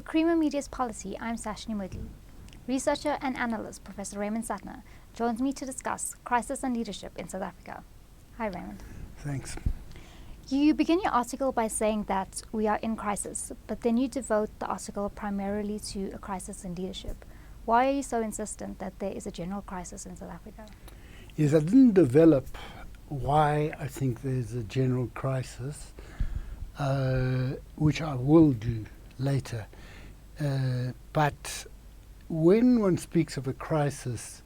Creamer Media's Polity, I'm Sashnee Moodley. Researcher and analyst Professor Raymond Suttner joins me to discuss crisis and leadership in South Africa. Hi, Raymond. Thanks. You begin your article by saying that we are in crisis, but then you devote the article primarily to a crisis in leadership. Why are you so insistent that there is a general crisis in South Africa? Yes, I didn't develop why I think there's a general crisis, which I will do later. But when one speaks of a crisis,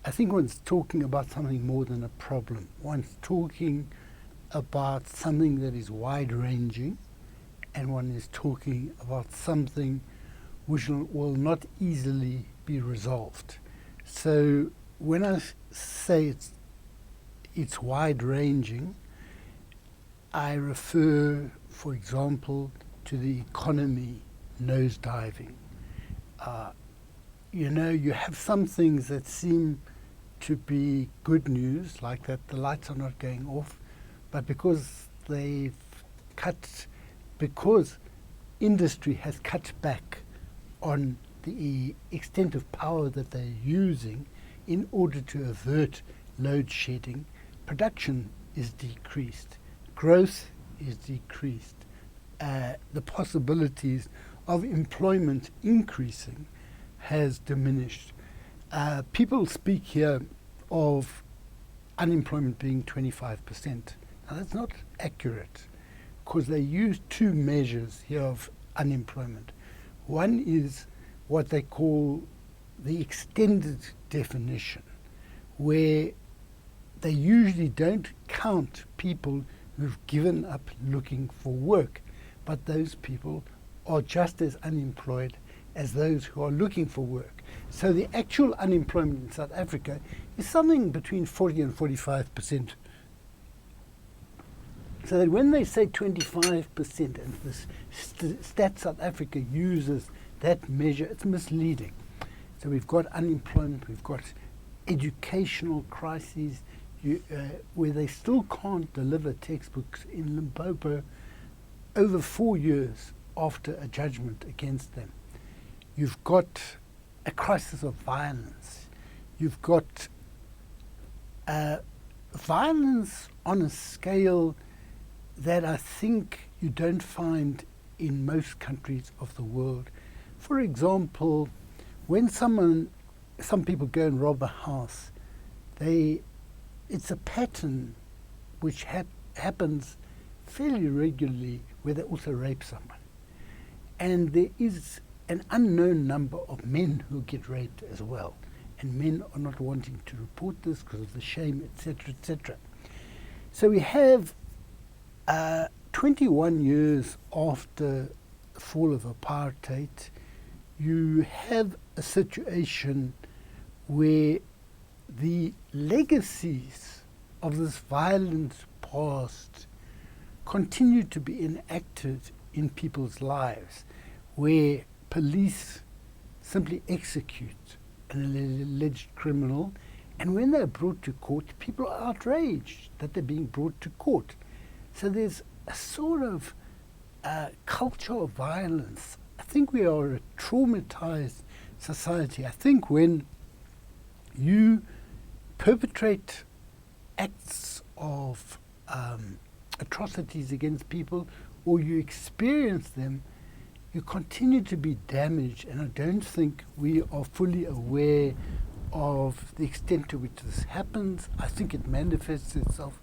I think one's talking about something more than a problem. One's talking about something that is wide-ranging, and one is talking about something which will not easily be resolved. So when I say it's wide-ranging, I refer, for example, to the economy nosediving. You have some things that seem to be good news, like that the lights are not going off, but because industry has cut back on the extent of power that they're using in order to avert load shedding, production is decreased, growth is decreased, the possibilities of employment increasing has diminished. People speak here of unemployment being 25%. Now that's not accurate, because they use two measures here of unemployment. One is what they call the extended definition, where they usually don't count people who've given up looking for work, but those people are just as unemployed as those who are looking for work. So the actual unemployment in South Africa is something between 40 and 45%. So that when they say 25%, and this Stats South Africa uses that measure, it's misleading. So we've got unemployment, we've got educational crises, where they still can't deliver textbooks in Limpopo over 4 years after a judgment against them. You've got a crisis of violence. You've got violence on a scale that I think you don't find in most countries of the world. For example, when some people go and rob a house, it's a pattern which happens fairly regularly, where they also rape someone. And there is an unknown number of men who get raped as well. And men are not wanting to report this because of the shame, etc., etc. So we have 21 years after the fall of apartheid, you have a situation where the legacies of this violent past continue to be enacted in people's lives, where police simply execute an alleged criminal, and when they're brought to court, people are outraged that they're being brought to court. So there's a sort of culture of violence. I think we are a traumatized society. I think when you perpetrate acts of atrocities against people, or you experience them, you continue to be damaged, and I don't think we are fully aware of the extent to which this happens. I think it manifests itself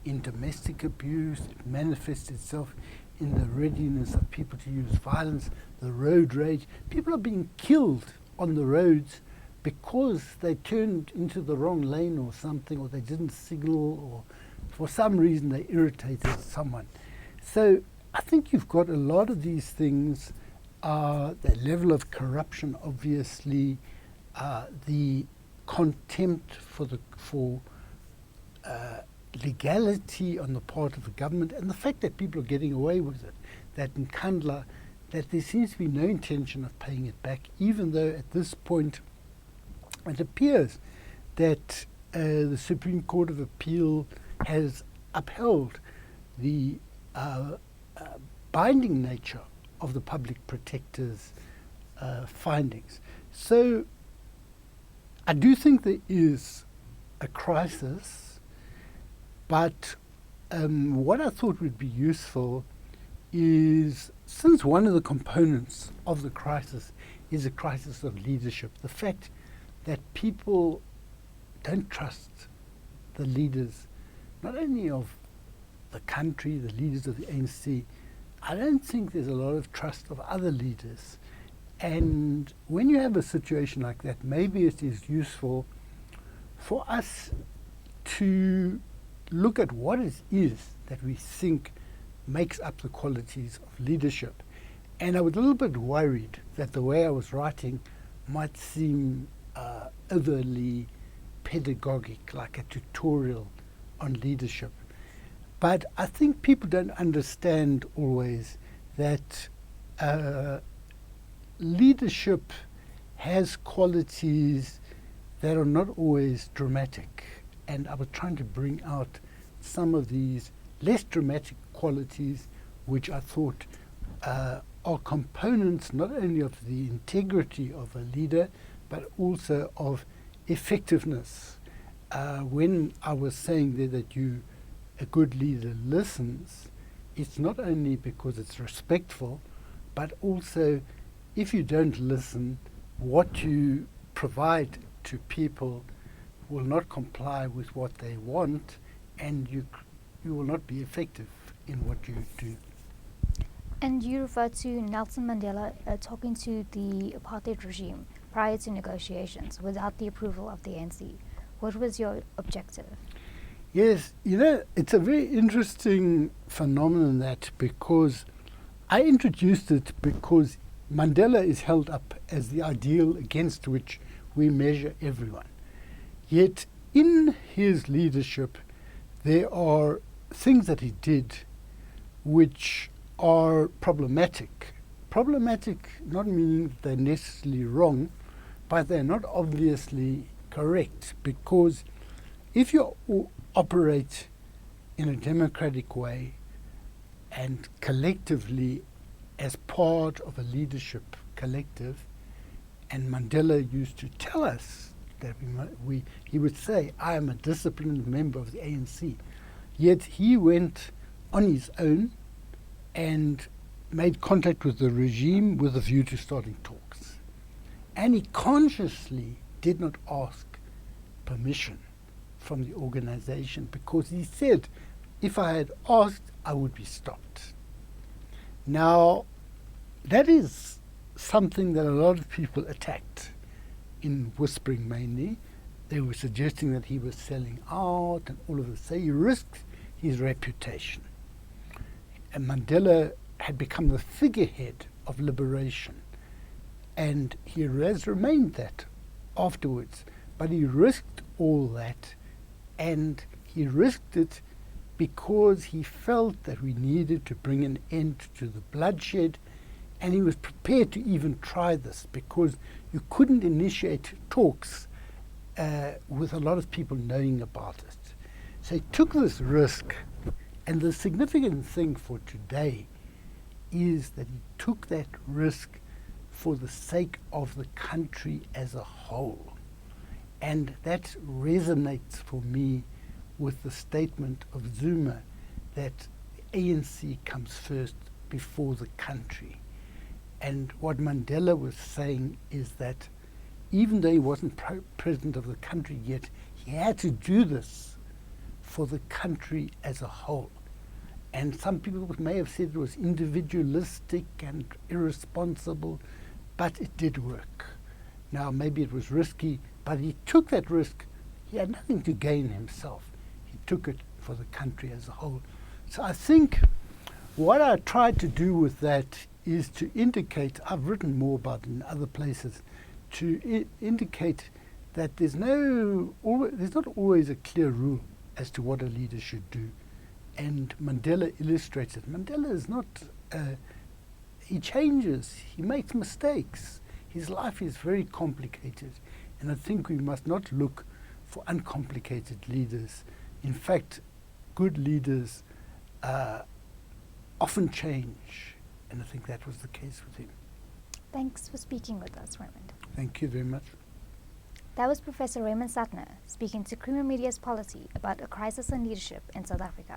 in domestic abuse, it manifests itself in the readiness of people to use violence, the road rage. People are being killed on the roads because they turned into the wrong lane or something, or they didn't signal, or for some reason they irritated someone. So I think you've got a lot of these things, the level of corruption, obviously, the contempt for legality on the part of the government, and the fact that people are getting away with it, that in Kandla, that there seems to be no intention of paying it back, even though at this point it appears that the Supreme Court of Appeal has upheld the binding nature of the public protector's findings. So I do think there is a crisis, but what I thought would be useful is, since one of the components of the crisis is a crisis of leadership, the fact that people don't trust the leaders, not only of the country, the leaders of the ANC, I don't think there's a lot of trust of other leaders. And when you have a situation like that, maybe it is useful for us to look at what it is that we think makes up the qualities of leadership. And I was a little bit worried that the way I was writing might seem overly pedagogic, like a tutorial on leadership. But I think people don't understand always that leadership has qualities that are not always dramatic. And I was trying to bring out some of these less dramatic qualities which I thought are components not only of the integrity of a leader but also of effectiveness. When I was saying there that a good leader listens, it's not only because it's respectful, but also if you don't listen, what you provide to people will not comply with what they want, and you will not be effective in what you do. And you refer to Nelson Mandela talking to the apartheid regime prior to negotiations without the approval of the ANC. What was your objective? Yes, it's a very interesting phenomenon, that, because I introduced it because Mandela is held up as the ideal against which we measure everyone. Yet in his leadership, there are things that he did which are problematic. Problematic not meaning that they're necessarily wrong, but they're not obviously correct, because if you operate in a democratic way and collectively as part of a leadership collective, and Mandela used to tell us that he would say, I am a disciplined member of the ANC, yet he went on his own and made contact with the regime with a view to starting talks. And he consciously did not ask permission from the organization, because he said, if I had asked, I would be stopped. Now, that is something that a lot of people attacked, in whispering mainly. They were suggesting that he was selling out and all of this. So he risked his reputation. And Mandela had become the figurehead of liberation, and he has remained that afterwards. But he risked all that, and he risked it because he felt that we needed to bring an end to the bloodshed, and he was prepared to even try this, because you couldn't initiate talks with a lot of people knowing about it. So he took this risk, and the significant thing for today is that he took that risk for the sake of the country as a whole. And that resonates for me with the statement of Zuma that ANC comes first before the country. And what Mandela was saying is that even though he wasn't president of the country yet, he had to do this for the country as a whole. And some people may have said it was individualistic and irresponsible, but it did work. Now, maybe it was risky, but he took that risk. He had nothing to gain himself. He took it for the country as a whole. So I think what I tried to do with that is to indicate, I've written more about it in other places, to indicate that there's not always a clear rule as to what a leader should do. And Mandela illustrates it. Mandela is not, he changes, he makes mistakes. His life is very complicated. And I think we must not look for uncomplicated leaders. In fact, good leaders often change, And I think that was the case with him. Thanks for speaking with us, Raymond. Thank you very much. That was Professor Raymond Suttner speaking to Creamer Media's Polity about a crisis in leadership in South Africa.